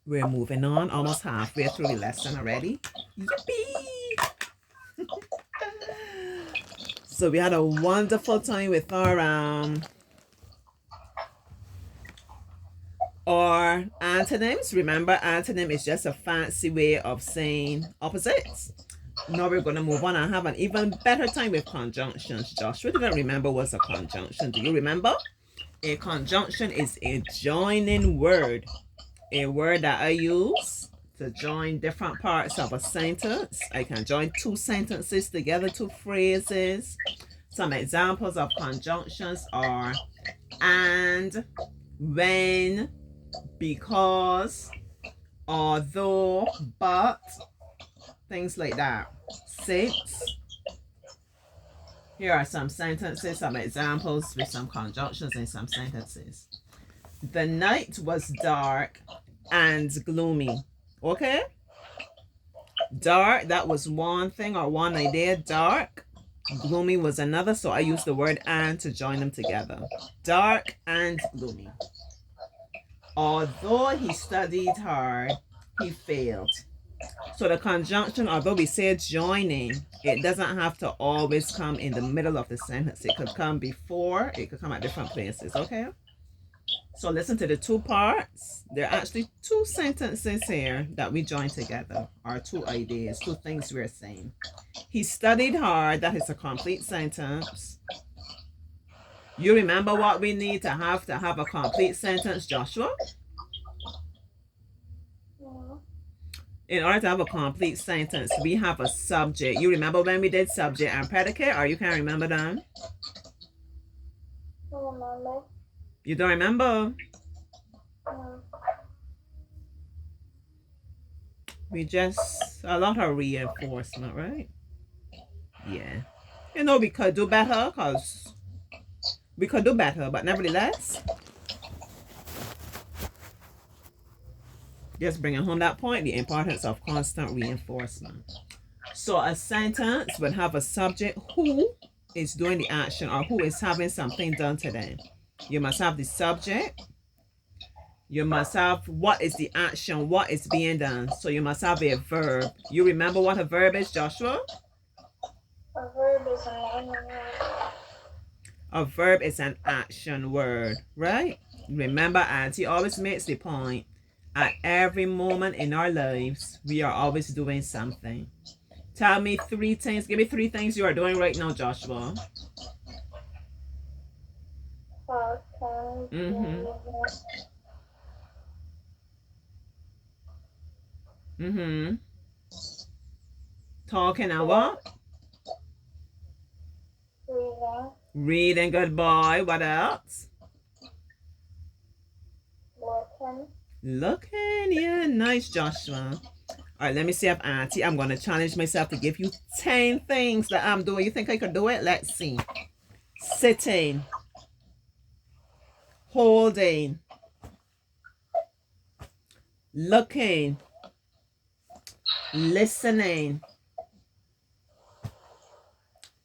We're moving on, almost halfway through the lesson already. Yippee! So we had a wonderful time with our antonyms. Remember, antonym is just a fancy way of saying opposites. Now we're going to move on and have an even better time with conjunctions. Joshua didn't remember what's a conjunction. Do you remember? A conjunction is a joining word. A word that I use to join different parts of a sentence. I can join two sentences together, two phrases. Some examples of conjunctions are and, when, because, although, but, things like that. Since. Here are some sentences, some examples with some conjunctions in some sentences. The night was dark and gloomy. Okay? Dark, that was one thing or one idea. Dark. Gloomy was another, so I used the word and to join them together. Dark and gloomy. Although he studied hard, he failed. So the conjunction, although we say joining, it doesn't have to always come in the middle of the sentence. It could come before, it could come at different places, okay? So listen to the two parts. There are actually two sentences here that we join together, or two ideas, two things we're saying. He studied hard, that is a complete sentence. You remember what we need to have a complete sentence, Joshua? In order to have a complete sentence, we have a subject. You remember when we did subject and predicate, or you can't remember them? I remember. You don't remember? No. We just, a lot of reinforcement, right? Yeah. You know, we could do better, but nevertheless, just bringing home that point, the importance of constant reinforcement. So a sentence would have a subject who is doing the action or who is having something done to them. You must have the subject. You must have what is the action, what is being done. So you must have a verb. You remember what a verb is, Joshua? A verb is an action word. A verb is an action word, right? Remember, Auntie always makes the point. At every moment in our lives, we are always doing something. Tell me three things. Give me three things you are doing right now, Joshua. Talking and what? Reading. Reading, good boy. What else? Looking, yeah, nice, Joshua. All right, let me see if Auntie, I'm going to challenge myself to give you 10 things that I'm doing. You think I could do it? Let's see. Sitting. Holding. Looking. Listening.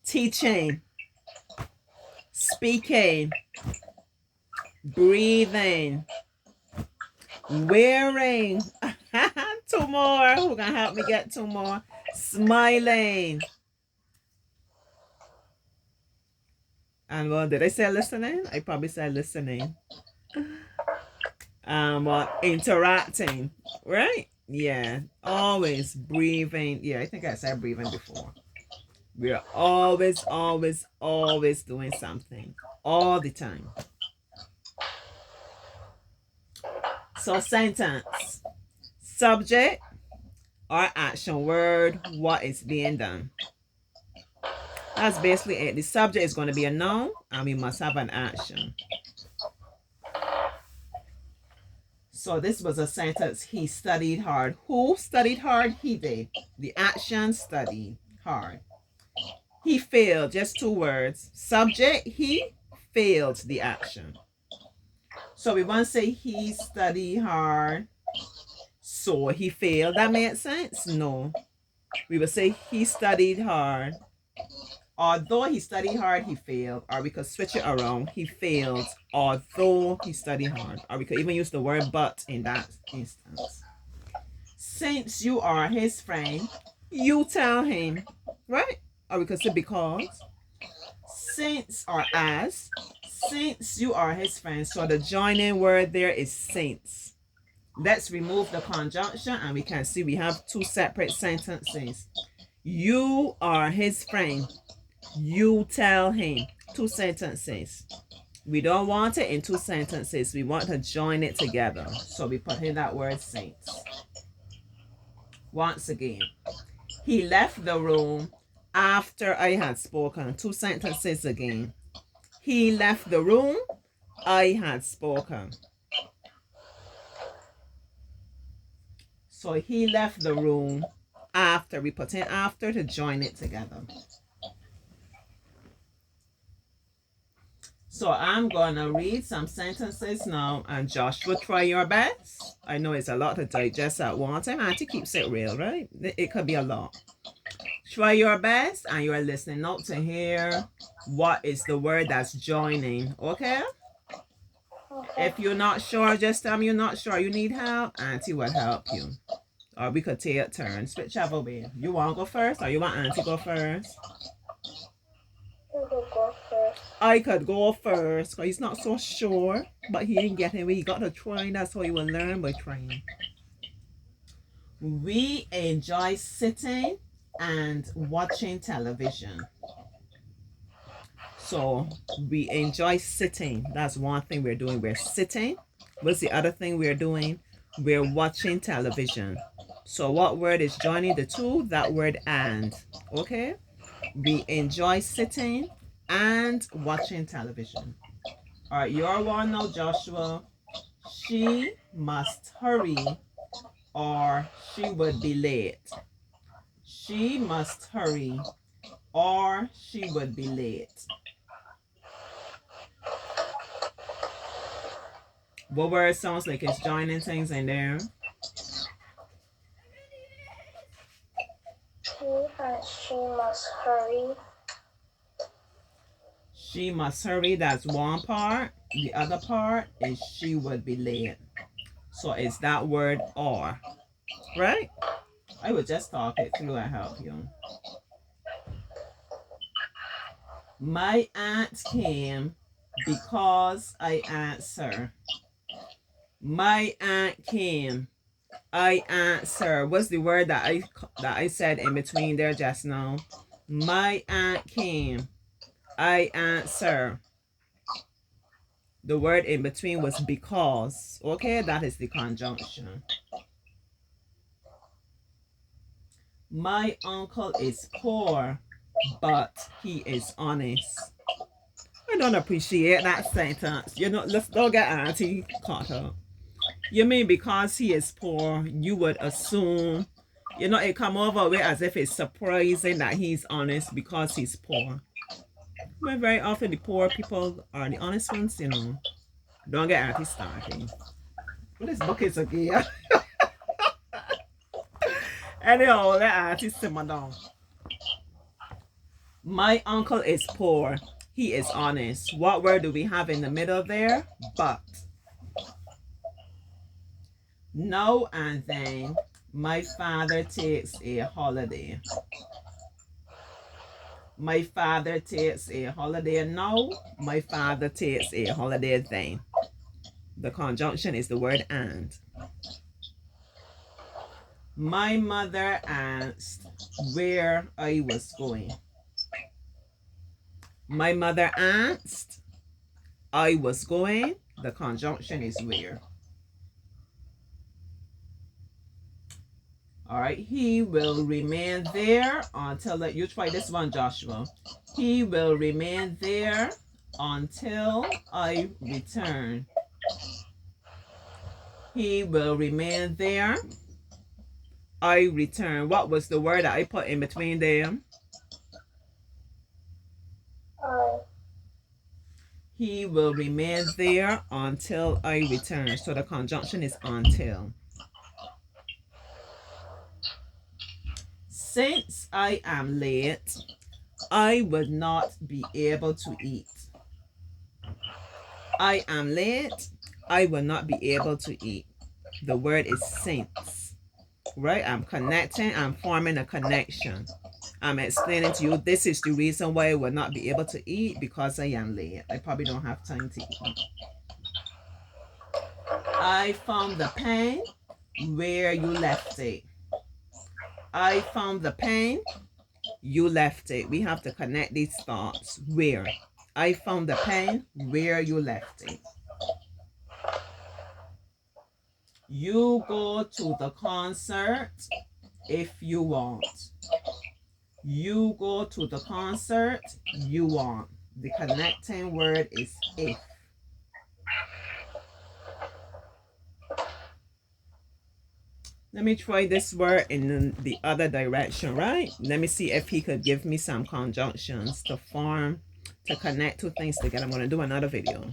Teaching. Speaking. Breathing. Wearing. Two more. Who gonna help me get two more? Smiling. And what did I say? Listening? I probably said listening. What? Interacting. Right? Yeah. Always breathing. Yeah, I think I said breathing before. We're always doing something. All the time. So sentence. Subject or action word. What is being done? That's basically it. The subject is going to be a noun and we must have an action. So this was a sentence. He studied hard. Who studied hard? He did. The action, studied hard. He failed. Just two words. Subject, he failed the action. So we want to say he studied hard, so he failed. That makes sense? No. We would say he studied hard. Although he studied hard, he failed. Or we could switch it around. He failed although he studied hard. Or we could even use the word but in that instance. Since you are his friend, you tell him, right? Or we could say because. Since or as. Since you are his friend. So the joining word there is since. Let's remove the conjunction and we can see we have two separate sentences. You are his friend. You tell him. Two sentences. We don't want it in two sentences. We want to join it together. So we put in that word since. Once again. He left the room after I had spoken. Two sentences again. He left the room. I had spoken. So he left the room after. We put in after to join it together. So I'm going to read some sentences now, and Joshua, try your best. I know it's a lot to digest at one time. Auntie keeps it real, right? It could be a lot. Try your best, and you're listening out to hear what is the word that's joining, okay? Okay. If you're not sure, just tell me you're not sure. You need help, Auntie will help you. Or we could take turns, whichever way. You want to go first, or you want Auntie to go first? You could go first. I could go first because he's not so sure, but he ain't getting it. He got to try. That's how you will learn, by trying. We enjoy sitting and watching television. So we enjoy sitting. That's one thing we're doing. We're sitting. What's the other thing we're doing? We're watching television. So what word is joining the two? That word and. Okay? We enjoy sitting and watching television. All right, your one now, Joshua. She must hurry or she would be late. She must hurry or she would be late. What word sounds like it's joining things in there? She must hurry. She must hurry, that's one part. The other part is she would be late. So it's that word or, right? I would just talk it through and help you. My aunt came because I answered. My aunt came. I answer. What's the word that I said in between there just now? My aunt came. I answer. The word in between was because. Okay, that is the conjunction. My uncle is poor, but he is honest. I don't appreciate that sentence. You know, let's don't get Auntie caught up. You mean because he is poor, you would assume, you know, it come over with as if it's surprising that he's honest because he's poor. But very often the poor people are the honest ones, you know. Don't get Auntie starting. Well, this book is again. Anyhow, let Auntie simmer down. My uncle is poor. He is honest. What word do we have in the middle there? But. Now and then, my father takes a holiday. My father takes a holiday now. My father takes a holiday then. The conjunction is the word and. My mother asked where I was going. My mother asked I was going. The conjunction is where. All right, he will remain there until, you try this one, Joshua. He will remain there until I return. He will remain there. I return. What was the word that I put in between them? He will remain there until I return. So the conjunction is until. Since I am late, I would not be able to eat. I am late, I will not be able to eat. The word is since. right? I'm connecting, I'm forming a connection. I'm explaining to you this is the reason why I will not be able to eat, because I am late. I probably don't have time to eat. I found the pen where you left it. I found the pen, you left it. We have to connect these thoughts. Where? I found the pen where you left it. You go to the concert if you want. You go to the concert you want. The connecting word is if. Let me try this word in the other direction, right? Let me see if he could give me some conjunctions to form, to connect two things together. I'm going to do another video.